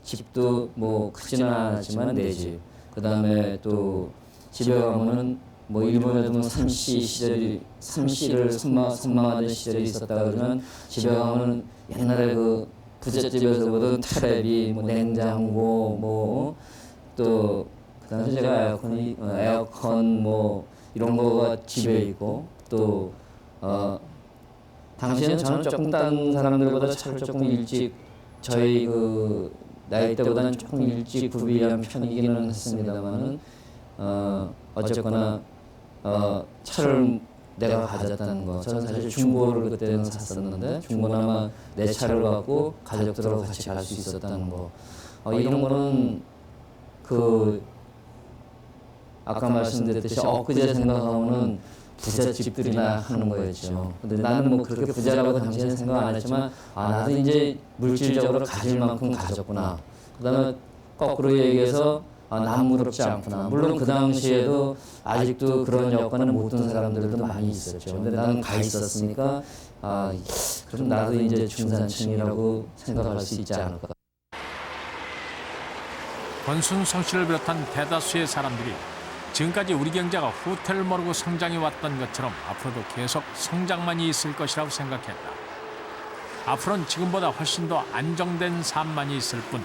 집도 뭐 크지는 않았지만 내 집. 그 다음에 또 집에 가면은 뭐 일본에도 뭐 삼씨를 선망하던 시절이 있었다 그러면 집에 가면은 옛날에 그 부잣집에서 보던 테레비, 뭐 냉장고, 뭐 또 그 당시 제가 에어컨 뭐 이런 거가 집에 있고 또 당시에는 저는 조금 다른 사람들보다 차를 조금 일찍 저희 그 나이 때보다는 조금 일찍 구비한 편이기는 했습니다만은 어쨌거나 차를 내가 가졌다는 거. 저는 사실 중고를 그때는 샀었는데 중고는 아마 내 차를 갖고 가족들하고 같이 갈 수 있었다는 거. 이런 거는 그 아까 말씀드렸듯이 엊그제 생각하면은 부잣집들이나 하는 거였죠. 근데 나는 뭐 그렇게 부자라고 당시에는 생각 안 했지만 나도 이제 물질적으로 가질 만큼 가졌구나. 그다음에 거꾸로 얘기해서 남무럽지 않구나. 물론 그 당시에도 아직도 그런 여건을 못 둔 사람들도 많이 있었죠. 근데 나는 가 있었으니까 그럼 나도 이제 중산층이라고 생각할 수 있지 않을까. 권순성 씨를 비롯한 대다수의 사람들이 지금까지 우리 경제가 후퇴를 모르고 성장해 왔던 것처럼 앞으로도 계속 성장만이 있을 것이라고 생각했다. 앞으로는 지금보다 훨씬 더 안정된 삶만이 있을 뿐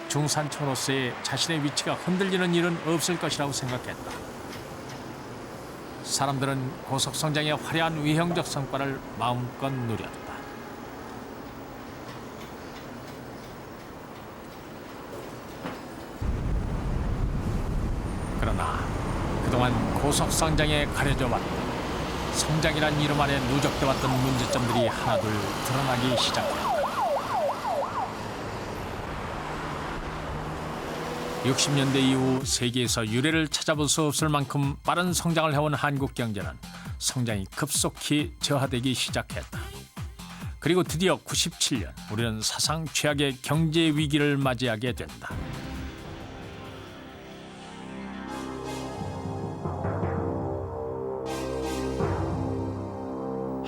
중산층으로서의 자신의 위치가 흔들리는 일은 없을 것이라고 생각했다. 사람들은 고속 성장의 화려한 위형적 성과를 마음껏 누렸다. 그러나 그동안 고속 성장에 가려져 왔던 성장이란 이름 아래 누적돼 왔던 문제점들이 하나둘 드러나기 시작했다. 60년대 이후 세계에서 유례를 찾아볼 수 없을 만큼 빠른 성장을 해온 한국 경제는 성장이 급속히 저하되기 시작했다. 그리고 드디어 97년 우리는 사상 최악의 경제 위기를 맞이하게 된다.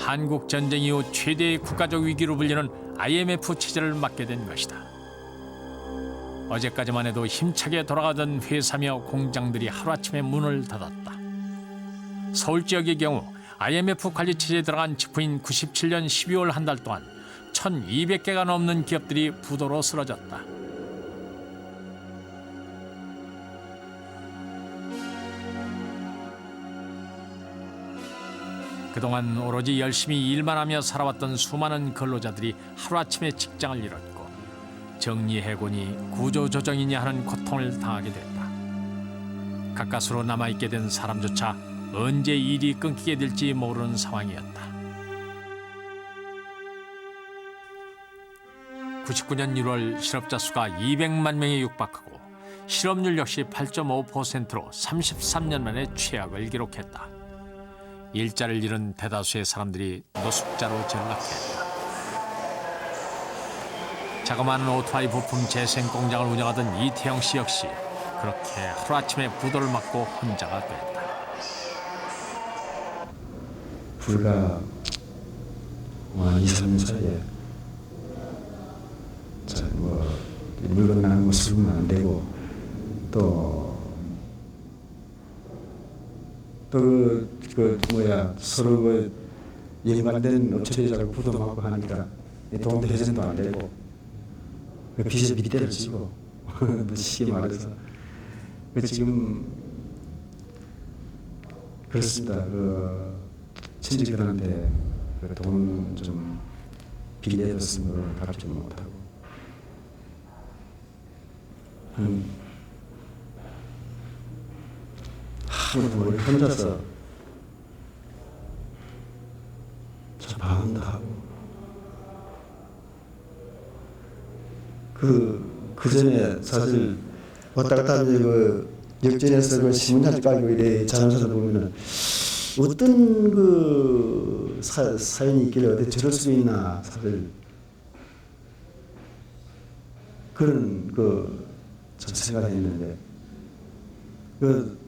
한국 전쟁 이후 최대의 국가적 위기로 불리는 IMF 체제를 맞게 된 것이다. 어제까지만 해도 힘차게 돌아가던 회사며 공장들이 하루아침에 문을 닫았다. 서울 지역의 경우 IMF 관리 체제에 들어간 직후인 97년 12월 한 달 동안 1,200개가 넘는 기업들이 부도로 쓰러졌다. 그동안 오로지 열심히 일만 하며 살아왔던 수많은 근로자들이 하루아침에 직장을 잃었고 정리해고니 구조조정이냐 하는 고통을 당하게 됐다. 가까스로 남아있게 된 사람조차 언제 일이 끊기게 될지 모르는 상황이었다. 99년 1월 실업자 수가 200만 명에 육박하고 실업률 역시 8.5%로 33년 만에 최악을 기록했다. 일자를 잃은 대다수의 사람들이 노숙자로 전락했다. 자그마한 오토바이 부품 재생 공장을 운영하던 이태영 씨 역시 그렇게 하루아침에 부도를 맞고 혼자가 됐다. 불과 한 2, 3년 사이에 물건 나는 거 쓰면 안 되고 서로 연관된 업체들이 자꾸 부도하고 하니까 돈도 회전도 안 되고 빚에 밑대를 지고 쉽게 말해서 지금 그렇습니다. 친지들한테 돈 좀 빌려줬으면 걸 갚지 못하고 하루 혼자서 저 방황도 하고 그 전에 사실 왔다 갔다 하면 역전에서 신문사를 깔고 이래 자연사를 보면은 어떤 사연이 있길래 어디 저럴 수 있나 사실 그런 참 생각을 했는데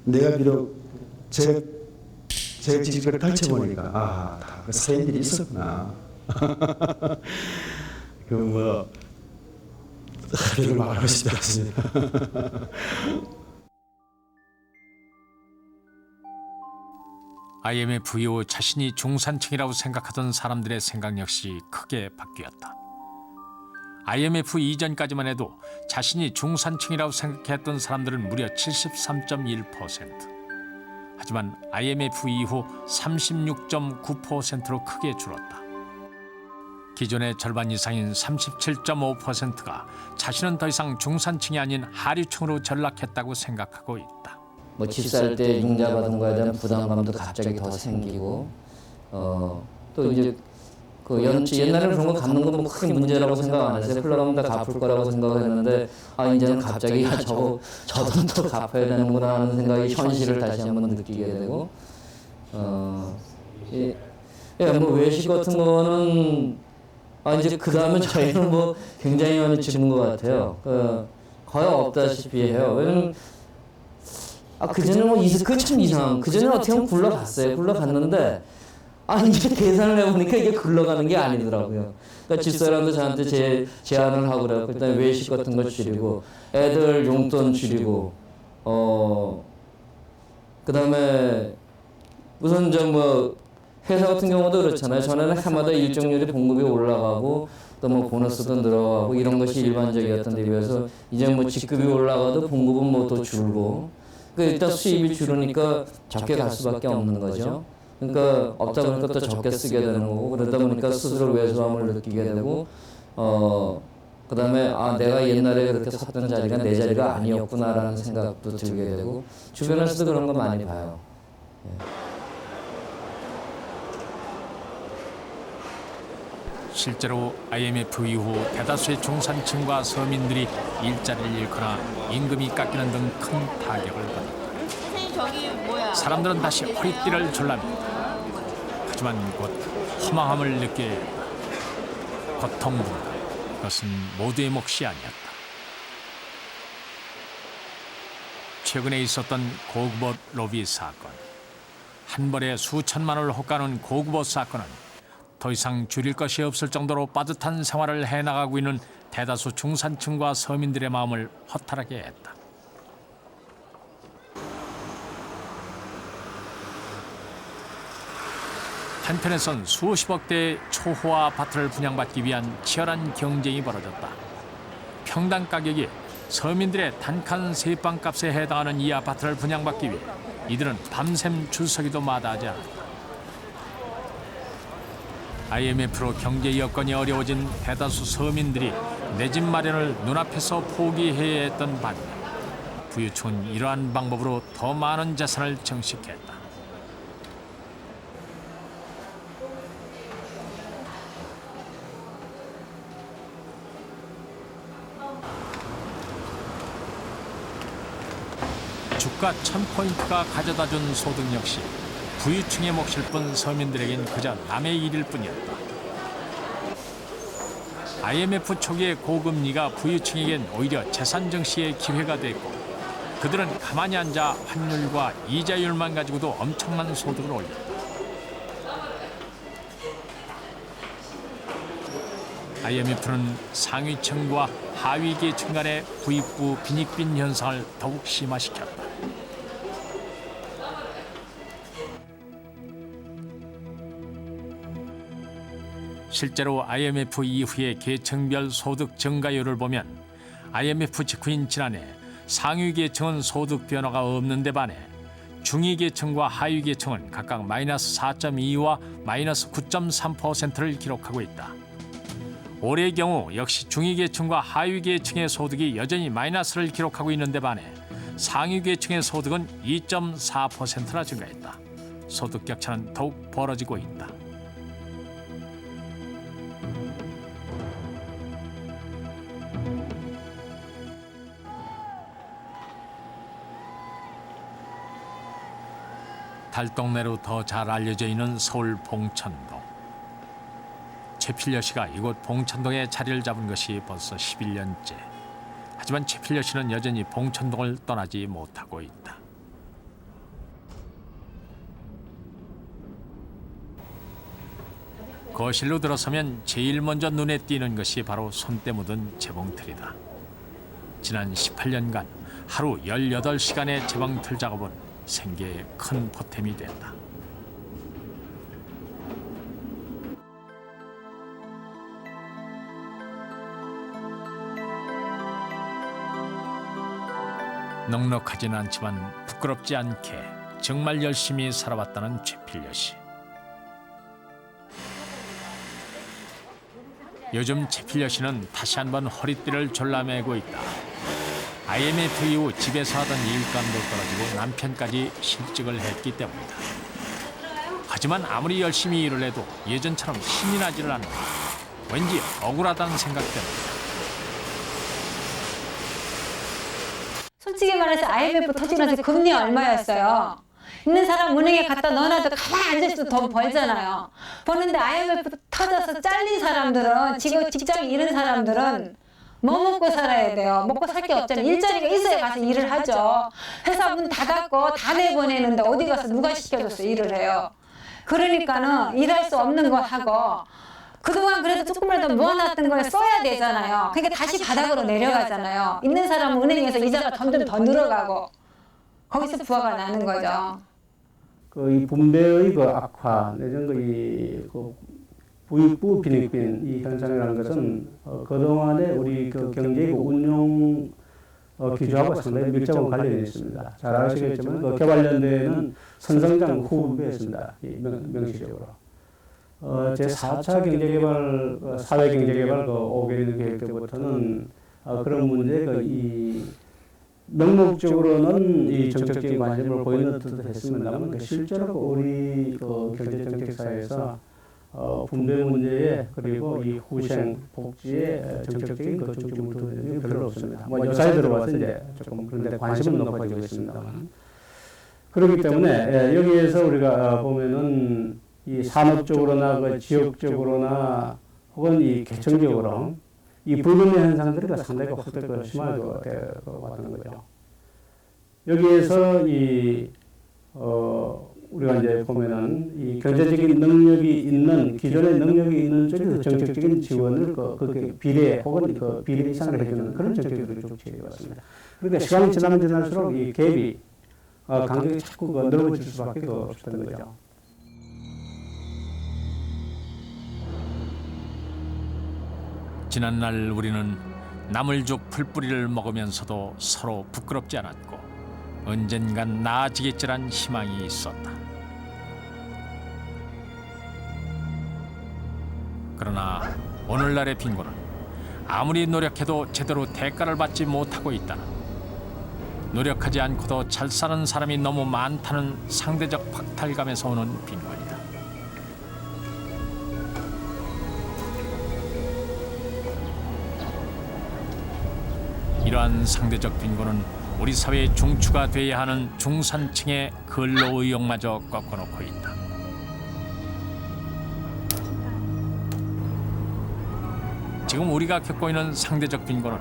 내가 비록 제가 직접 가르쳐보니까 다 그 사연들이 있었구나. 별로 말하고 싶지 않습니다. IMF 이후 자신이 중산층이라고 생각하던 사람들의 생각 역시 크게 바뀌었다. IMF 이전까지만 해도 자신이 중산층이라고 생각했던 사람들은 무려 73.1%. 하지만 IMF 이후 36.9%로 크게 줄었다. 기존의 절반 이상인 37.5%가 자신은 더 이상 중산층이 아닌 하류층으로 전락했다고 생각하고 있다. 집 살 때 융자 받은 거에 대한 부담감도 갑자기 더 생기고 또 이제 옛날에는 그런 거 갚는 건 크게 문제라고 생각 안 했어요. 흘러가면 다 갚을 거라고 생각했는데 이제는 갑자기 저 돈도 갚아야 되는구나 하는 생각이 현실을 다시 한번 느끼게 되고 외식 같은 거는 이제 그 다음에 저희는 굉장히 많이 줄는 것 같아요. 거의 없다시피 해요. 왜냐면 그전에는 그게 참 이상한. 그전에는 어떻게 보면 굴러갔어요. 굴러갔는데 이제 계산을 해보니까 이게 굴러가는 게 아니더라고요. 그러니까 집사람도 저한테 제안을 하고 그래요. 일단 외식 같은 거 줄이고 애들 용돈 줄이고 그다음에 우선 회사 같은 경우도 그렇잖아요. 전에는 해마다 일정률이 봉급이 올라가고 또 보너스도 늘어가고 이런 것이 일반적이었던 데 비해서 이제 직급이 올라가도 봉급은 더 줄고 일단 수입이 줄으니까 적게 갈 수밖에 없는 거죠. 그러니까 없다 보니까 또 적게 쓰게 되는 거고 그러다 보니까 스스로 왜소함을 느끼게 되고 그다음에 내가 옛날에 그렇게 섰던 자리가 내 자리가 아니었구나라는 생각도 들게 되고 주변에서도 그런 거 많이 봐요. 실제로 IMF 이후 대다수의 중산층과 서민들이 일자리를 잃거나 임금이 깎이는 등 큰 타격을 받았다. 사람들은 다시 허리띠를 졸랍니다. 하지만 곧 허망함을 느끼게 된다. 고통분담, 그것은 모두의 몫이 아니었다. 최근에 있었던 고급옷 로비 사건, 한 벌에 수천만 원을 헛가는 고급옷 사건은 더 이상 줄일 것이 없을 정도로 빠듯한 생활을 해나가고 있는 대다수 중산층과 서민들의 마음을 허탈하게 했다. 한편에선 수십억대의 초호화 아파트를 분양받기 위한 치열한 경쟁이 벌어졌다. 평당 가격이 서민들의 단칸 세방값에 해당하는 이 아파트를 분양받기 위해 이들은 밤샘 줄서기도 마다하지 않았다. IMF로 경제 여건이 어려워진 대다수 서민들이 내 집 마련을 눈앞에서 포기해야 했던 반면 부유층은 이러한 방법으로 더 많은 재산을 증식했다. 주가 1000포인트가 가져다준 소득 역시 부유층의 몫일 뿐 서민들에겐 그저 남의 일일 뿐이었다. IMF 초기의 고금리가 부유층에겐 오히려 재산 증식의 기회가 됐고 그들은 가만히 앉아 환율과 이자율만 가지고도 엄청난 소득을 올렸다. IMF는 상위층과 하위계층 간의 부익부 빈익빈 현상을 더욱 심화시켰다. 실제로 IMF 이후의 계층별 소득 증가율을 보면 IMF 직후인 지난해 상위계층은 소득 변화가 없는 데 반해 중위계층과 하위계층은 각각 마이너스 4.2와 마이너스 9.3%를 기록하고 있다. 올해의 경우 역시 중위계층과 하위계층의 소득이 여전히 마이너스를 기록하고 있는 데 반해 상위계층의 소득은 2.4%나 증가했다. 소득 격차는 더욱 벌어지고 있다. 달동네로 더 잘 알려져 있는 서울 봉천동. 최필려 씨가 이곳 봉천동에 자리를 잡은 것이 벌써 11년째. 하지만 최필려 씨는 여전히 봉천동을 떠나지 못하고 있다. 거실로 들어서면 제일 먼저 눈에 띄는 것이 바로 손때 묻은 재봉틀이다. 지난 18년간 하루 18시간의 재봉틀 작업은 생계에 큰 보탬이 된다. 넉넉하진 않지만 부끄럽지 않게 정말 열심히 살아왔다는 최필려 씨. 요즘 최필려 씨는 다시 한번 허리띠를 졸라매고 있다. IMF 이후 집에서 하던 일감도 떨어지고 남편까지 실직을 했기 때문이다. 하지만 아무리 열심히 일을 해도 예전처럼 신이 나지를 않는다. 왠지 억울하다는 생각 때문이다. 솔직히 말해서 IMF 터지고 나서 금리 얼마였어요? 있는 사람 은행에 갖다 넣어놔도 가만히 앉아있어도 돈 벌잖아요. 버는데 IMF 터져서 잘린 사람들은, 지금 직장 잃은 사람들은 뭐 먹고 살아야 돼요? 먹고 살 게 없잖아요. 일자리가 있어야 가서 일을 하죠. 회사 문 닫았고 다 내보내는데 어디 가서 누가 시켜줘서 일을 해요? 그러니까는 일할 수 없는 거 하고 그동안 그래도 조금이라도 모아놨던 걸 써야 되잖아요. 그러니까 다시 바닥으로 내려가잖아요. 있는 사람은 은행에서 이자가 점점 더 늘어가고 거기서 부하가 나는 거죠. 이 분배의 악화 내지는 부익부 빈익빈 이 현상이라는 것은 그동안에 우리 경제 운용 기조하고 상당히 밀접한 관련이 있습니다. 잘 아시겠지만 개발연대에는 선성장 후분배였습니다. 명시적으로. 제4차 경제개발, 사회경제개발 5개년 계획 때부터는 그런 문제가 명목적으로는 이 정책적인 관심을 보이는 듯 했습니다만 실제로 우리 경제정책사에서 분배 문제에 그리고 이 후생 복지에 정책적인 중점을 두는 게 별로 없습니다. 요사이 들어와서 이제 조금 그런데 관심은 높아지고 있습니다만 그렇기 때문에 여기에서 우리가 보면은 이 산업적으로나 지역적으로나 혹은 이 계층적으로 이 불분배 현상들이 상당히 심하게 왔다는 거죠. 여기에서 우리가 이제 보면은 이 경제적인 능력이 있는 기존의 능력이 있는 쪽에서 정책적인 지원을 그렇게 비례 혹은 비례 이상을 해주는 그런 정책들을 좀 취해 왔습니다. 그러니까 시간이 지나면 지날수록 이 갭이 간격이 자꾸 넓어질 수밖에 없었던 거죠. 지난날 우리는 나물죽 풀뿌리를 먹으면서도 서로 부끄럽지 않았고 언젠간 나아지겠지란 희망이 있었다. 그러나 오늘날의 빈곤은 아무리 노력해도 제대로 대가를 받지 못하고 있다는, 노력하지 않고도 잘 사는 사람이 너무 많다는 상대적 박탈감에서 오는 빈곤이다. 이러한 상대적 빈곤은 우리 사회의 중추가 돼야 하는 중산층의 근로 의욕마저 꺾어놓고 있다. 지금 우리가 겪고 있는 상대적 빈곤은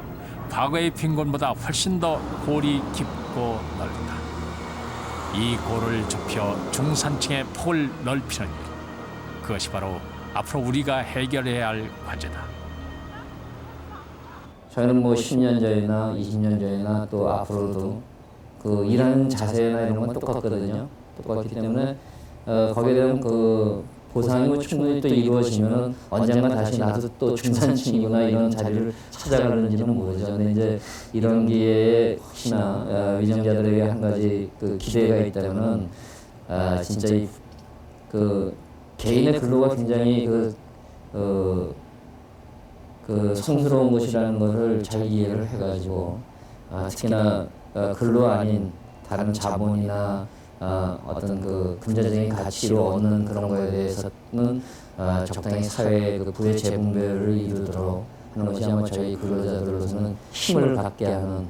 과거의 빈곤보다 훨씬 더 골이 깊고 넓다. 이 골을 좁혀 중산층의 폭을 넓히는 일, 그것이 바로 앞으로 우리가 해결해야 할 과제다. 저희는 뭐 10년 전이나 20년 전이나 또 앞으로도 그 일하는 자세나 이런 건 똑같거든요. 똑같기 때문에 거기에 대한 그 보상이 뭐 충분히 또 이루어지면은 언젠가 다시 나도 또 중산층이구나 이런 자리를 찾아가는지는 모르죠. 근데 이제 이런 기회에 혹시나 위정자들에게 한 가지 그 기대가 있다면은 진짜 그 개인의 근로가 굉장히 그 성스러운 것이라는 것을 잘 이해를 해가지고 특히나 근로 아닌 다른 자본이나 어떤 그 금전적인 가치로 얻는 그런 거에 대해서는 적당히 사회의 그 부의 재분배를 이루도록 하는 것이 아마 저희 근로자들로서는 힘을 갖게 하는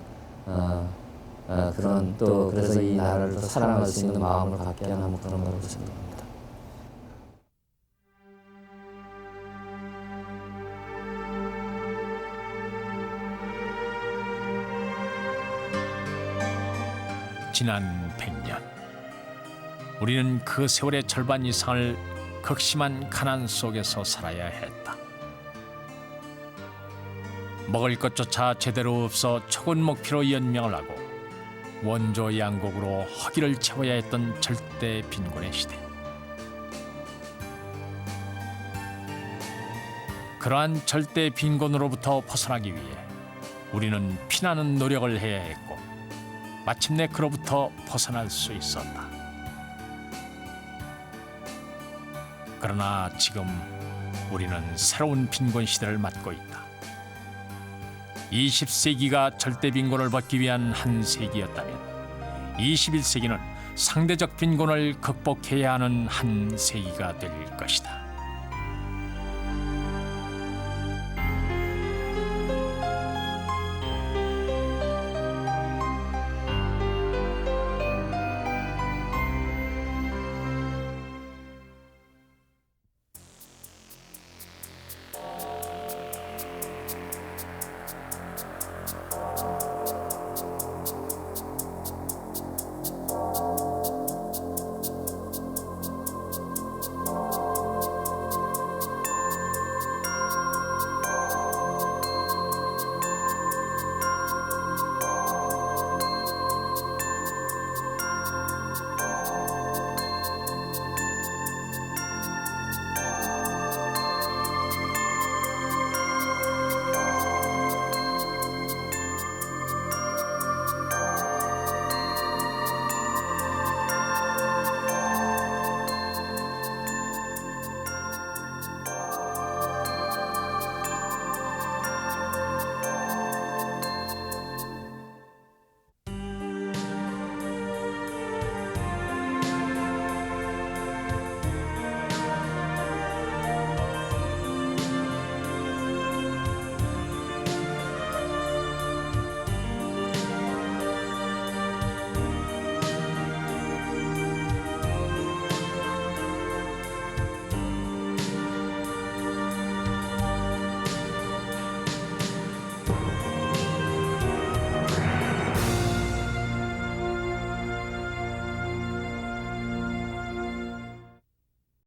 그런 또 그래서 이 나라를 더 사랑할 수 있는 마음을 갖게 하는 그런 거라고 생각합니다. 지난 100년 우리는 그 세월의 절반 이상을 극심한 가난 속에서 살아야 했다. 먹을 것조차 제대로 없어 촉은 먹피로 연명을 하고 원조 양곡으로 허기를 채워야 했던 절대 빈곤의 시대. 그러한 절대 빈곤으로부터 벗어나기 위해 우리는 피나는 노력을 해야 했고 마침내 그로부터 벗어날 수 있었다. 그러나 지금 우리는 새로운 빈곤 시대를 맞고 있다. 20세기가 절대 빈곤을 벗기 위한 한 세기였다면 21세기는 상대적 빈곤을 극복해야 하는 한 세기가 될 것이다.